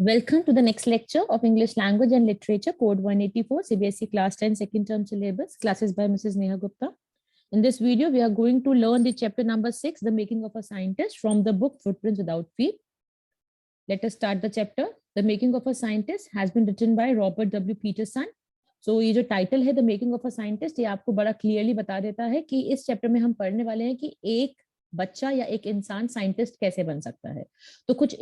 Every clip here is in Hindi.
Welcome to the next lecture of English Language and Literature, Code 184, CBSE Class 10 Second Term Syllabus, classes by Mrs. Neha Gupta. In this video, we are going to learn the chapter number 6, The Making of a Scientist, from the book Footprints Without Feet. Let us start the chapter. The Making of a Scientist has been written by Robert W. Peterson. So ये जो टाइटल है, The Making of a Scientist, ये आपको बड़ा क्लियरली बता देता है कि इस चैप्टर में हम पढ़ने वाले हैं कि एक बच्चा या एक इंसान साइंटिस्ट कैसे बन सकता है। तो कुछ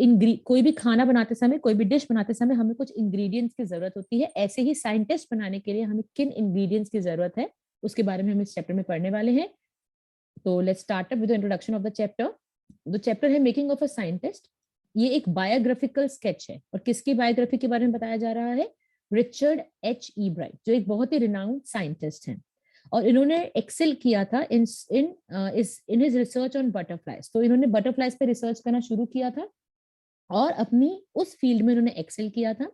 कोई भी खाना बनाते समय, कोई भी डिश बनाते समय हमें कुछ इंग्रेडिएंट्स की जरूरत होती है। ऐसे ही साइंटिस्ट बनाने के लिए हमें किन इंग्रेडिएंट्स की जरूरत है उसके बारे में हम इस चैप्टर में पढ़ने वाले हैं। तो let's start up with the introduction of the chapter. The chapter है मेकिंग ऑफ अ साइंटिस्ट। ये एक बायोग्राफिकल स्केच है और किसकी बायोग्राफी के बारे में बताया जा रहा है? रिचर्ड एच ईब्राइट, जो एक बहुत ही रिनाउंड साइंटिस्ट हैं और इन्होंने एक्सेल किया था in his research on butterflies. तो इन्होंने बटरफ्लाइज पे रिसर्च करना शुरू किया था और अपनी उस फील्ड में इन्होंने एक्सेल किया था।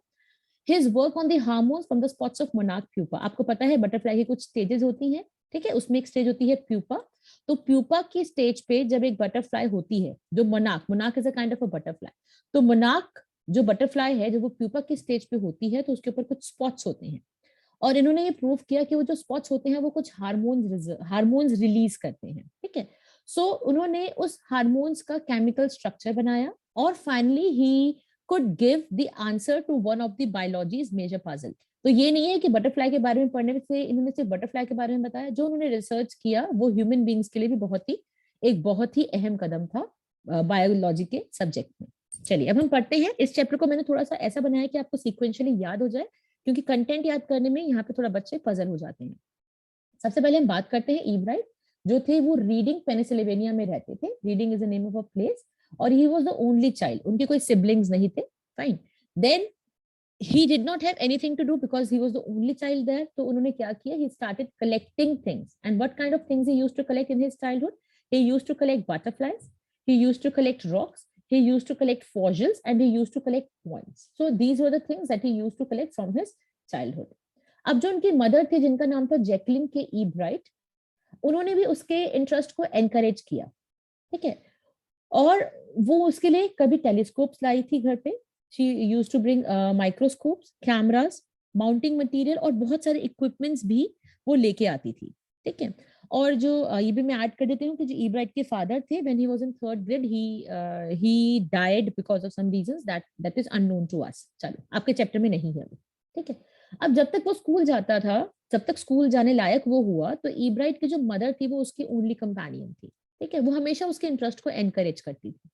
His work on the hormones from the spots of monarch pupa. आपको पता है बटरफ्लाई की कुछ स्टेजेस होती हैं, ठीक है? उसमें एक स्टेज होती है प्यूपा। तो प्यूपा की स्टेज पे जब एक बटरफ्लाई होती है, जो monarch is a kind of a butterfly, तो मोनार्क जो बटरफ्लाई है जब वो प्यूपा की स्टेज पे होती है तो उसके ऊपर कुछ स्पॉट्स होते हैं और इन्होंने ये प्रूव किया कि वो जो स्पॉट्स होते हैं वो कुछ हार्मोन्स रिलीज करते हैं, ठीक है? सो उन्होंने उस हार्मोन्स का केमिकल स्ट्रक्चर बनाया और finally he could give the answer to one of the biology's major puzzle. तो ये नहीं है कि बटरफ्लाई के बारे में पढ़ने से इन्होंने सिर्फ बटरफ्लाई के बारे में बताया, जो उन्होंने रिसर्च किया वो ह्यूमन बींग्स के लिए भी बहुत ही अहम कदम था बायोलॉजी के सब्जेक्ट में। चलिए अब हम पढ़ते हैं। इस चैप्टर को मैंने थोड़ा सा ऐसा बनाया कि आपको सीक्वेंशियली याद हो जाए, क्योंकि कंटेंट याद करने में यहाँ पे थोड़ा बच्चे पजल हो जाते हैं। सबसे पहले हम बात करते हैं ईब्राइट जो थे, वो रीडिंग पेनिसिल्वेनिया में रहते थे। Reading is the name of a place और he was the only child. उनके कोई सिबलिंग्स नहीं थे, fine. Then he did not have anything to do because he was the only child there. तो उन्होंने क्या किया? He started collecting things. And what kind of things he used to collect in his childhood? He used to collect butterflies. He used to collect rocks. He used to collect fossils and he used to collect coins. So these were the things that he used to collect from his childhood. अब जो उनकी मदर थी जिनका नाम था जैकलिन के ईब्राइट, उन्होंने भी उसके इंटरेस्ट को एनकरेज किया, ठीक है? और वो उसके लिए कभी टेलीस्कोप्स लाई थी घर पे। She used to bring microscopes, cameras, mounting material और बहुत सारे इक्विपमेंट्स भी वो लेके आती थी, ठीक है? और जो ये भी मैं ऐड कर देती हूँ कि जो ईब्राइट के फादर थे, when he was in third grade, he died because of some reasons that is unknown to us. चलो, आपके चैप्टर में नहीं है वो, ठीक है? अब जब तक वो स्कूल जाता था, जब तक स्कूल जाने लायक वो हुआ, तो ईब्राइट की जो मदर थी वो उसकी ओनली कंपेनियन थी, ठीक है? वो हमेशा उसके इंटरेस्ट को एनकरेज करती थी।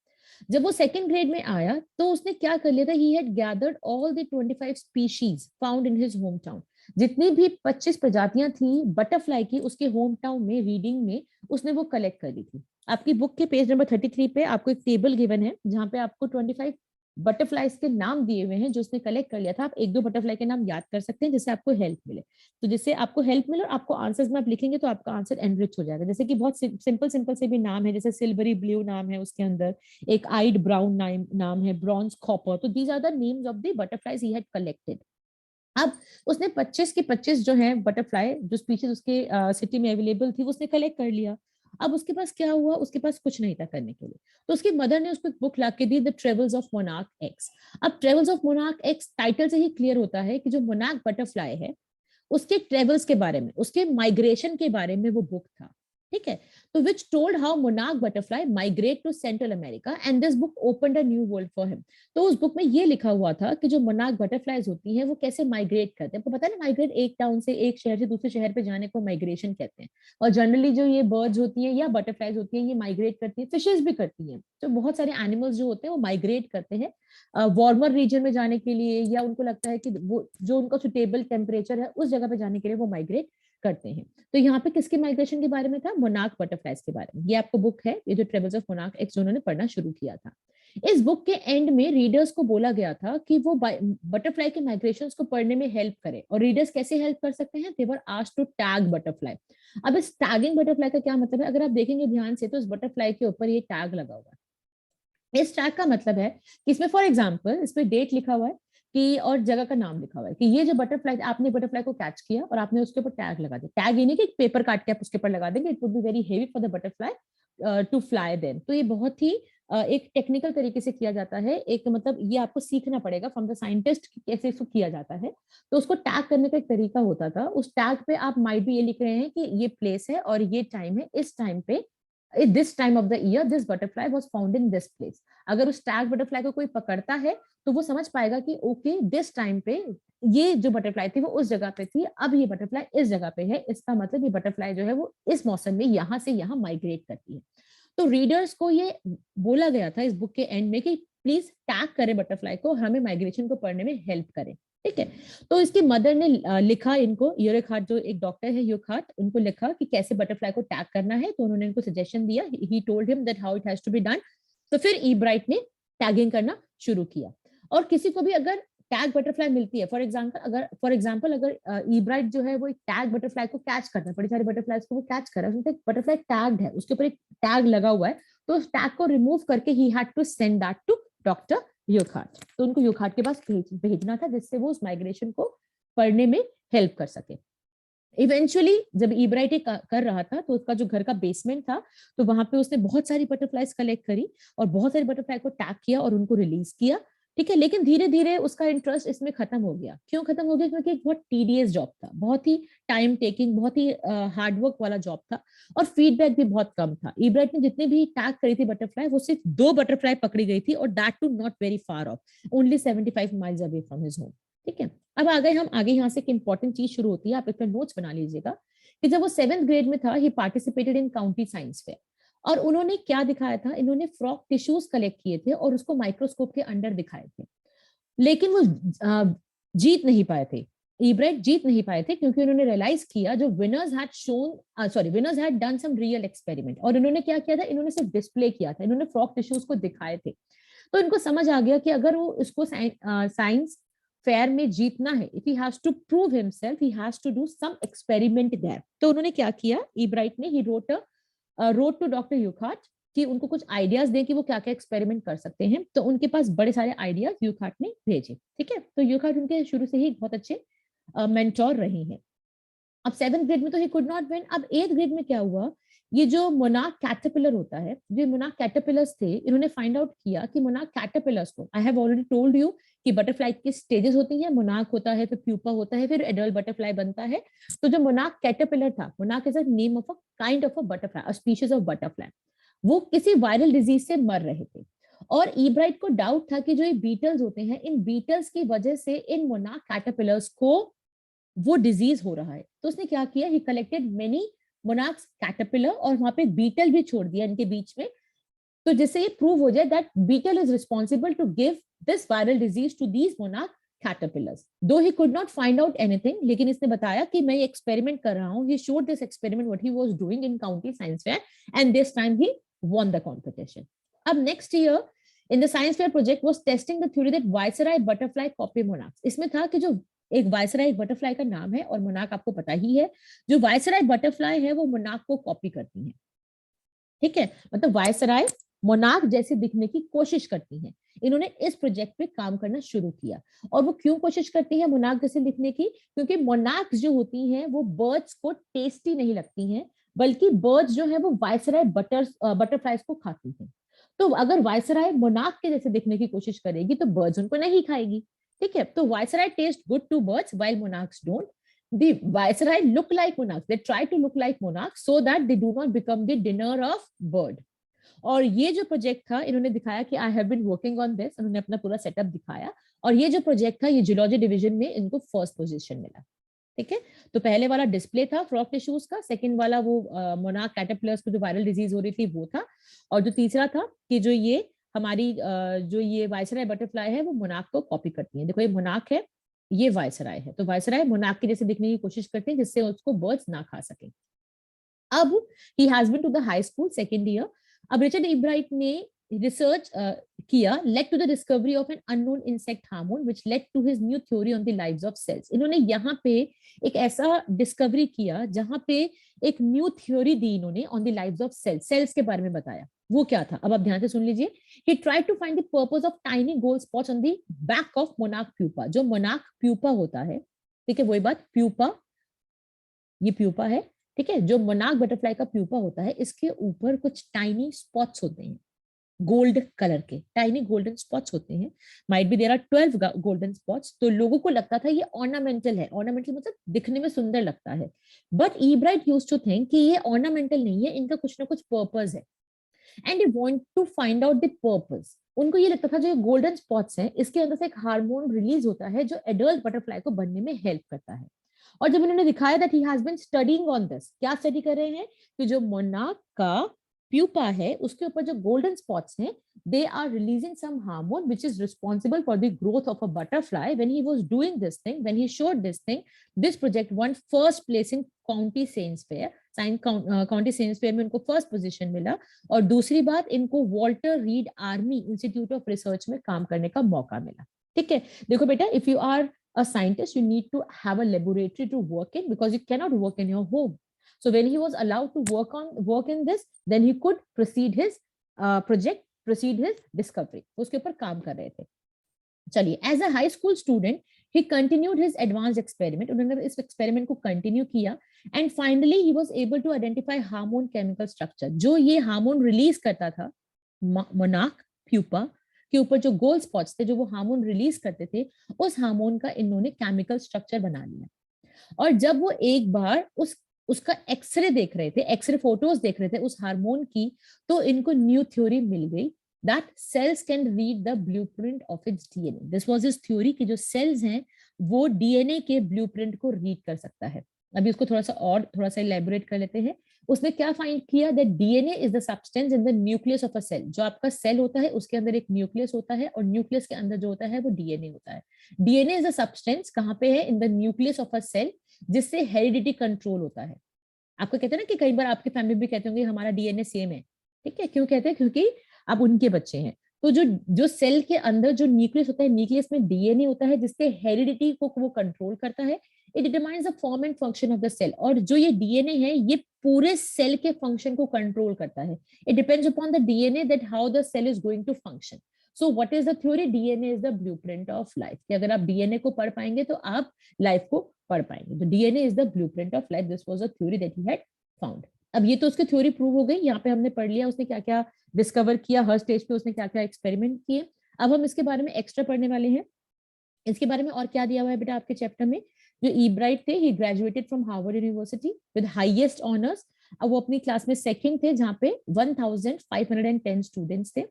जब वो सेकंड ग्रेड में आया तो उसने क्या कर लिया था? He had gathered all the 25 species found in his home town. जितनी भी 25 प्रजातियां थी बटरफ्लाई की उसके होम टाउन में, रीडिंग में, उसने वो कलेक्ट कर ली थी। आपकी बुक के पेज नंबर 33 पे आपको एक टेबल गिवन है जहां पे आपको 25 बटरफ्लाईज के नाम दिए हुए हैं जो उसने कलेक्ट कर लिया था। आप एक दो बटरफ्लाई के नाम याद कर सकते हैं जिससे आपको हेल्प मिले। तो जिससे आपको हेल्प मिले और आपको आंसर्स में आप लिखेंगे तो आपका आंसर एनरिच हो जाएगा। जैसे कि बहुत सिंपल सिंपल से भी नाम है, जैसे सिल्वरी ब्लू नाम है उसके अंदर, एक आइड ब्राउन नाम है, ब्रॉन्ज कॉपर। तो these are the names of the butterflies he had collected. अब उसने 25 की 25 जो है बटरफ्लाई, जो स्पीशीज उसके सिटी में अवेलेबल थी, उसने कलेक्ट कर लिया। अब उसके पास क्या हुआ? उसके पास कुछ नहीं था करने के लिए, तो उसकी मदर ने उसको एक बुक ला के दी, the travels of monarch X. अब travels of monarch X title से ही क्लियर होता है कि जो मोनार्क बटरफ्लाई है उसके ट्रेवल्स के बारे में, उसके माइग्रेशन के बारे में वो बुक था, ठीक है? तो which told how monarch butterfly migrate to central America and this book opened a new world for him. तो उस बुक में ये लिखा हुआ था कि जो मोनार्क बटरफ्लाईज होती हैं वो कैसे माइग्रेट करते हैं। आपको पता है ना, माइग्रेट एक टाउन से, एक शहर से दूसरे शहर पे जाने को माइग्रेशन कहते हैं। और जनरली जो ये बर्ड्स होती हैं या बटरफ्लाईज होती हैं ये माइग्रेट करती हैं, फिशेज भी करती हैं। तो बहुत सारे एनिमल्स जो होते हैं वो माइग्रेट करते हैं वार्मर रीजन में जाने के लिए, या उनको लगता है कि वो जो उनका सुटेबल टेम्परेचर है उस जगह पे जाने के लिए वो माइग्रेट करते हैं। तो यहाँ पे किसके माइग्रेशन के बारे में था? मोनार्क बटरफ्लाईज के बारे में। ये आपको बुक है, ये जो ट्रेवल्स ऑफ मोनार्क एक्स, जो उन्होंने पढ़ना शुरू किया था। इस बुक के एंड में रीडर्स को बोला गया था कि वो बटरफ्लाई के माइग्रेशंस को पढ़ने में हेल्प करे। और रीडर्स कैसे हेल्प कर सकते हैं? They were asked to tag butterfly. अब इस टैगिंग बटरफ्लाई का क्या मतलब है? अगर आप देखेंगे ध्यान से तो इस बटरफ्लाई के ऊपर ये टैग लगा हुआ है। इस टैग का मतलब है कि इसमें फॉर एग्जाम्पल इसमें डेट लिखा हुआ है कि, और जगह का नाम लिखा हुआ है कि ये जो बटरफ्लाई, आपने बटरफ्लाई को कैच किया और आपने उसके ऊपर टैग लगा दिया। टैग ये नहीं कि पेपर काट के आप उसके ऊपर लगा देंगे, it would be very heavy for the butterfly to fly then. तो ये बहुत ही एक टेक्निकल तरीके से किया जाता है, एक मतलब ये आपको सीखना पड़ेगा फ्रॉम द साइंटिस्ट कैसे इसको किया जाता है। तो उसको टैग करने का एक तरीका होता था, उस टैग पे आप माइट भी ये लिख रहे हैं कि ये प्लेस है और ये टाइम है, इस टाइम पे this time of the year this butterfly was found in this place. अगर उस टैग बटरफ्लाई को कोई पकड़ता है तो वो समझ पाएगा कि ओके दिस टाइम पे ये जो बटरफ्लाई थी वो उस जगह पे थी, अब ये बटरफ्लाई इस जगह पे है, इसका मतलब ये बटरफ्लाई जो है वो इस मौसम में यहाँ से यहाँ माइग्रेट करती है। तो रीडर्स को ये बोला गया था इस बुक के एंड में कि प्लीज टैग करें बटरफ्लाई को, हमें माइग्रेशन को पढ़ने में हेल्प करें। ठीक है, तो इसकी मदर ने लिखा इनको, यूरिकहार्ट जो एक डॉक्टर है यूरिकहार्ट, उनको लिखा कि कैसे बटरफ्लाई को टैग करना है। तो उन्होंने इनको सजेशन दिया, he told him that how it has to be done. तो फिर ई ब्राइट ने टैगिंग करना शुरू किया। और किसी को भी अगर टैग बटरफ्लाई मिलती है, फॉर एग्जाम्पल अगर ई ब्राइट जो है वो एक टैग बटरफ्लाई को कैच करता है, बड़ी सारी बटरफ्लाई को वो कैच कर रहा है, उसमें बटरफ्लाई टैग्ड है, उसके ऊपर एक टैग लगा हुआ है, तो उस टैग को रिमूव करके he had to send that to doctor Urquhart. तो उनको यूरिकहार्ट के पास भेजना था जिससे वो उस माइग्रेशन को पढ़ने में हेल्प कर सके। इवेंचुअली जब ई ब्राइट कर रहा था तो उसका जो घर का बेसमेंट था, तो वहां पे उसने बहुत सारी बटरफ्लाईज कलेक्ट करी और बहुत सारी बटरफ्लाई को टैग किया और उनको रिलीज किया। ठीक है, लेकिन धीरे धीरे उसका इंटरेस्ट इसमें खत्म हो गया। क्यों खत्म हो गया? क्योंकि एक बहुत टीडियस जॉब था, बहुत ही टाइम टेकिंग, बहुत ही हार्डवर्क वाला जॉब था और फीडबैक भी बहुत कम था। ई ब्राइट ने जितने भी टैग करी थी बटरफ्लाई, वो सिर्फ 2 बटरफ्लाई पकड़ी गई थी और that too not very far off, only 75 miles away from his home. ठीक है, अब आ गए हम आगे, यहाँ से एक इंपॉर्टेंट चीज शुरू होती है, आप इसमें नोट्स बना लीजिएगा कि जब वो 7th ग्रेड में था, he participated in county science fair. और उन्होंने क्या दिखाया था, इन्होंने फ्रॉग टिश्यूज कलेक्ट किए थे और उसको माइक्रोस्कोप के अंडर दिखाए थे, लेकिन वो जीत नहीं पाए थे। ई ब्राइट जीत नहीं पाए थे क्योंकि उन्होंने रियलाइज किया जो winners had done some real experiment. और इन्होंने क्या किया था, इन्होंने सिर्फ डिस्प्ले किया था, इन्होंने फ्रॉग टिश्यूज को दिखाए थे। तो इनको समझ आ गया कि अगर वो इसको साइंस फेयर में जीतना है, if he has to prove himself, he has to do some experiment there. तो उन्होंने क्या किया, ई ब्राइट ने, he wrote to doctor Urquhart कि उनको कुछ आइडियाज दें कि वो क्या क्या एक्सपेरिमेंट कर सकते हैं। तो उनके पास बड़े सारे आइडियाज यूरिकहार्ट ने भेजे। ठीक है, तो यूरिकहार्ट उनके शुरू से ही बहुत अच्छे मेंटोर रहे हैं। अब 7th ग्रेड में तो ही कुड नॉट विन। अब 8th ग्रेड में क्या हुआ, ये जो मोनार्क कैटरपिलर होता है, जो मोनार्क कैटरपिलर्स थे, इन्होंने फाइंड आउट किया कि मोनार्क कैटरपिलर्स को, I have already told you कि बटरफ्लाई की स्टेजेस होती है, मोनार्क होता है, फिर प्यूपा होता है, फिर एडल्ट बटरफ्लाई बनता है। तो जो मोनार्क कैटरपिलर था, monarch is a name of a kind of a butterfly, a species of butterfly, वो किसी वायरल डिजीज से मर रहे थे। और ई ब्राइट को डाउट था कि जो ये बीटल्स होते हैं, इन बीटल्स की वजह से इन मोनार्क कैटरपिलर्स को वो डिजीज हो रहा है। तो उसने क्या किया, ही कलेक्टेड मेनी मोनार्क्स कैटरपिलर और वहां पे बीटल भी छोड़ दिया इनके बीच में, तो जिससे ये प्रूव हो जाए that beetle is responsible to give this viral disease to these monarch caterpillars. Though he could not find out anything, लेकिन इसने बताया कि मैं ये एक्सपेरिमेंट कर रहा हूँ। He showed this experiment what he was doing in county science fair and this time he won the competition. अब next year in the science fair project was testing the theory that Viceroy butterfly copy monarchs. इसमें था कि जो एक वायसराय एक बटरफ्लाई का नाम है और मोनार्क आपको पता ही है, जो वायसराय बटरफ्लाई है वो मोनार्क को कॉपी करती है। ठीक है, मतलब वायसराय मोनार्क जैसे दिखने की कोशिश करती हैं। इन्होंने इस प्रोजेक्ट पे काम करना शुरू किया। और वो क्यों कोशिश करती है मोनार्क जैसे दिखने की? क्योंकि मोनार्क जो होती हैं वो बर्ड्स को टेस्टी नहीं लगती हैं, बल्कि बर्ड्स जो है वो वायसराय बटरफ्लाईज को खाती हैं। तो अगर वायसराय मोनार्क के जैसे दिखने की कोशिश करेगी तो बर्ड्स उनको नहीं खाएगी। ठीक है, तो viceroy taste good to birds while monarchs don't. The viceroy look like monarchs. They try to look like monarchs so that they do not become the dinner of bird. और ये जो प्रोजेक्ट था, इन्होंने दिखाया कि I have been working on this, उन्होंने अपना पूरा सेटअप दिखाया। और ये जो प्रोजेक्ट था, ये जूलॉजी डिवीजन में इनको फर्स्ट पोजीशन मिला। ठीक है, तो पहले वाला डिस्प्ले था फ्रॉग टिश्यूज का, सेकंड वाला वो मोनार्क कैटरपिलर्स को जो वायरल डिजीज हो रही थी वो था, और जो तीसरा था कि जो ये हमारी जो ये वायसराय बटरफ्लाई है वो मोनार्क को कॉपी करती है। देखो ये मोनार्क है, ये वायसराय है, तो वायसराय मोनार्क के जैसे दिखने की कोशिश करते हैं जिससे उसको बर्ड्स ना खा सके। अब he has been to the high school 2nd year. अब रिचर्ड ई ब्राइट ने रिसर्च किया, led to the discovery of an unknown insect hormone which led to his new theory on the lives of cells. इन्होंने यहाँ पे एक ऐसा डिस्कवरी किया जहां पे एक न्यू थ्योरी दी इन्होंने on the lives of cells, cells के बारे में बताया। वो क्या था, अब आप ध्यान से सुन लीजिए। He tried to find the purpose of tiny gold spots on the back of monarch pupa. जो monarch pupa होता है, ठीक है, वही बात, प्यूपा, ये प्यूपा है। ठीक है, जो मोनार्क बटरफ्लाई का प्यूपा होता है, इसके ऊपर कुछ टाइनी स्पॉट्स होते हैं। गोल्ड कलर के, टाइनी गोल्डन स्पॉट्स होते हैं, might be there are 12 golden spots. तो लोगों को लगता था ये ऑर्नामेंटल है, ऑर्नामेंटल मतलब दिखने में सुंदर लगता है, but Ebright used to think कि ये ऑर्नामेंटल नहीं है, इनका कुछ ना कुछ पर्पस है, and they want to find out the purpose. उनको ये लगता था जो गोल्डन स्पॉट्स हैं इसके अंदर से एक हार्मोन रिलीज होता है जो एडल्ट बटरफ्लाई को बनने में हेल्प करता है। और जब उन्होंने दिखाया that he has been studying on this, क्या स्टडी कर रहे हैं कि जो मोनार्क का प्यूपा है उसके ऊपर जो गोल्डन स्पॉट्स हैं, they are releasing some hormone which is responsible for the growth of a butterfly. When he was doing this thing, when he showed this thing, this project won first place in county science fair, county science fair में उनको फर्स्ट पोजीशन मिला। और दूसरी बात, इनको Walter read army institute of research में काम करने का मौका मिला। ठीक है, देखो बेटा, if you are a scientist, you need to have a laboratory to work in because you cannot work in your home. So when he was allowed to work in this, then he could proceed his project, proceed his discovery. उसके ऊपर काम कर रहे थे। चलिए, as a high school student, he continued his advanced experiment. उन्होंने इस experiment को continue किया, and finally he was able to identify hormone chemical structure. जो ये हार्मोन रिलीज करता था मोनार्क प्यूपा के ऊपर, जो गोल्ड स्पॉट्स थे जो वो हार्मोन रिलीज करते थे, उस हार्मोन का इन्होंने केमिकल स्ट्रक्चर बना लिया। और जब वो एक बार उसका एक्सरे देख रहे थे, एक्सरे फोटोज देख रहे थे उस हार्मोन की, तो इनको न्यू थ्योरी मिल गई that cells can read the blueprint of its DNA. This was his theory कि जो सेल्स हैं वो डीएनए के ब्लूप्रिंट को रीड कर सकता है। अभी उसको थोड़ा सा इलैबोरेट कर लेते हैं। उसने क्या फाइंड किया, that DNA is the substance in the nucleus of a cell. जो आपका सेल होता है उसके अंदर एक न्यूक्लियस होता है, और न्यूक्लियस के अंदर जो होता है वो डीएनए होता है। डीएनए इज द सब्सटेंस कहाँ पे है, in the nucleus of a cell, जिससे हेरिडिटी कंट्रोल होता है। आपको कहते हैं ना कि कई बार आपकी फैमिली भी कहते होंगे हमारा डीएनए सेम है। ठीक है, क्यों कहते हैं, क्योंकि आप उनके बच्चे हैं। तो जो सेल के अंदर जो न्यूक्लियस होता है, न्यूक्लियस में डीएनए होता है जिससे हेरिडिटी को वो कंट्रोल करता है। It determines the form and function of the cell. और जो ये डीएनए है ये पूरे सेल के फंक्शन को कंट्रोल करता है। It depends upon the DNA that how the cell is going to function. So what is the theory, DNA is the blueprint of life. कि अगर आप डीएनए को पढ़ पाएंगे तो आप लाइफ को पढ़ पाएंगे। तो DNA is the blueprint of life, this was a theory that he had found. अब ये तो उसकी थ्योरी प्रूव हो गई, यहाँ पे हमने पढ़ लिया उसने क्या क्या डिस्कवर किया, हर स्टेज पे उसने क्या क्या एक्सपेरिमेंट किए। अब हम इसके बारे में एक्स्ट्रा पढ़ने वाले हैं। इसके बारे में और क्या दिया हुआ है बेटा आपके चैप्टर में। जो ईब्राइट थे, he graduated from Harvard University with highest honours. अब वो अपनी क्लास में सेकंड थे, जहाँ पे 1510 स्टूडेंट्स थे।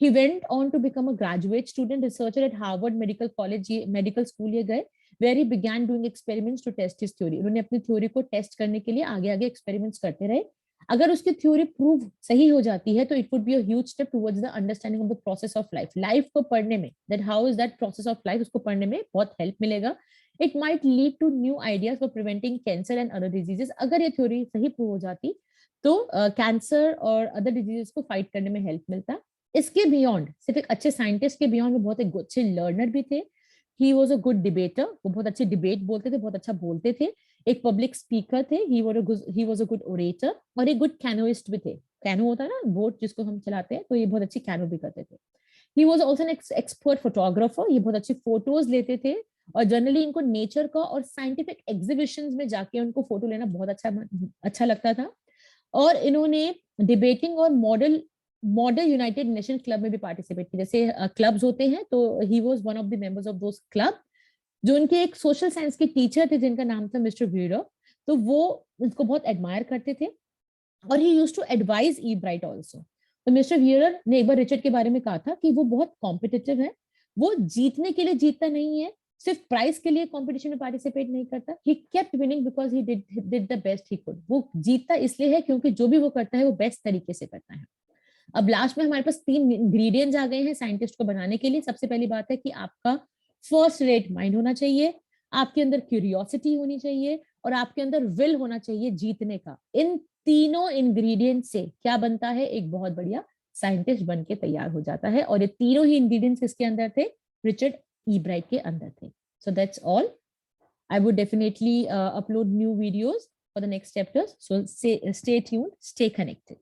He went on to become a graduate student researcher at Harvard Medical College, medical school ये गए, where he began doing experiments to test his theory. उन्होंने अपनी थ्योरी को टेस्ट करने के लिए आगे आगे एक्सपेरिमेंट्स करते रहे। अगर उसकी थ्योरी प्रूव सही हो जाती है तो it would be a huge step towards the understanding of the process of life. Life को पढ़ने में, that how is that process of life, उसको पढ़ने में बहुत हेल्प मिलेगा। It might lead to new ideas for preventing cancer and other diseases. अगर ये थ्योरी सही प्रूव हो जाती तो कैंसर और अदर डिजीजेस को फाइट करने में हेल्प मिलता। इसके बियॉन्ड, सिर्फ एक अच्छे साइंटिस्ट के बियॉन्ड, वो बहुत एक अच्छे लर्नर भी थे। He was a good debater, वो बहुत अच्छे डिबेट बोलते थे, बहुत अच्छा बोलते थे। एक पब्लिक स्पीकर थे, he was a good orator, और एक गुड कैनोइस्ट भी थे। कैनो होता है ना बोट जिसको हम चलाते हैं, तो ये बहुत अच्छी कैनो भी करते थे। He was also an expert photographer, ये बहुत अच्छी फोटोज लेते थे। और जनरली इनको नेचर का और साइंटिफिक एग्जीबिशन में जाके उनको फोटो लेना बहुत अच्छा लगता था। और इन्होंने डिबेटिंग और मॉडल यूनाइटेड नेशन क्लब में भी पार्टिसिपेट किया। जैसे क्लब्स होते हैं, तो he was one of the members of those club. जो उनके एक सोशल साइंस के टीचर थे जिनका नाम था मिस्टर व्हीलर, तो वो उसको बहुत एडमायर करते थे, और he used to advise Ebright also. तो मिस्टर व्हीलर ने एक बार रिचर्ड के बारे में कहा था कि वो बहुत कॉम्पिटिटिव है, वो जीतने के लिए जीतता नहीं है, सिर्फ प्राइज के लिए कंपटीशन में पार्टिसिपेट नहीं करता। He kept winning because he did the best he could. वो जीतता इसलिए है क्योंकि जो भी वो करता है वो बेस्ट तरीके से करता है। अब लास्ट में हमारे पास 3 इंग्रेडिएंट्स आ गए हैं साइंटिस्ट को बनाने के लिए। सबसे पहली बात है कि आपका फर्स्ट रेट माइंड होना चाहिए, आपके अंदर क्यूरियोसिटी होनी चाहिए, और आपके अंदर विल होना चाहिए जीतने का। इन तीनों इंग्रेडिएंट से क्या बनता है, एक बहुत बढ़िया साइंटिस्ट बन के तैयार हो जाता है। और ये तीनों ही इंग्रेडिएंट्स किसके अंदर थे, रिचर्ड ई ब्राइट के अंदर थे। So that's all. I would definitely upload new videos for the next chapters. So stay tuned, stay connected.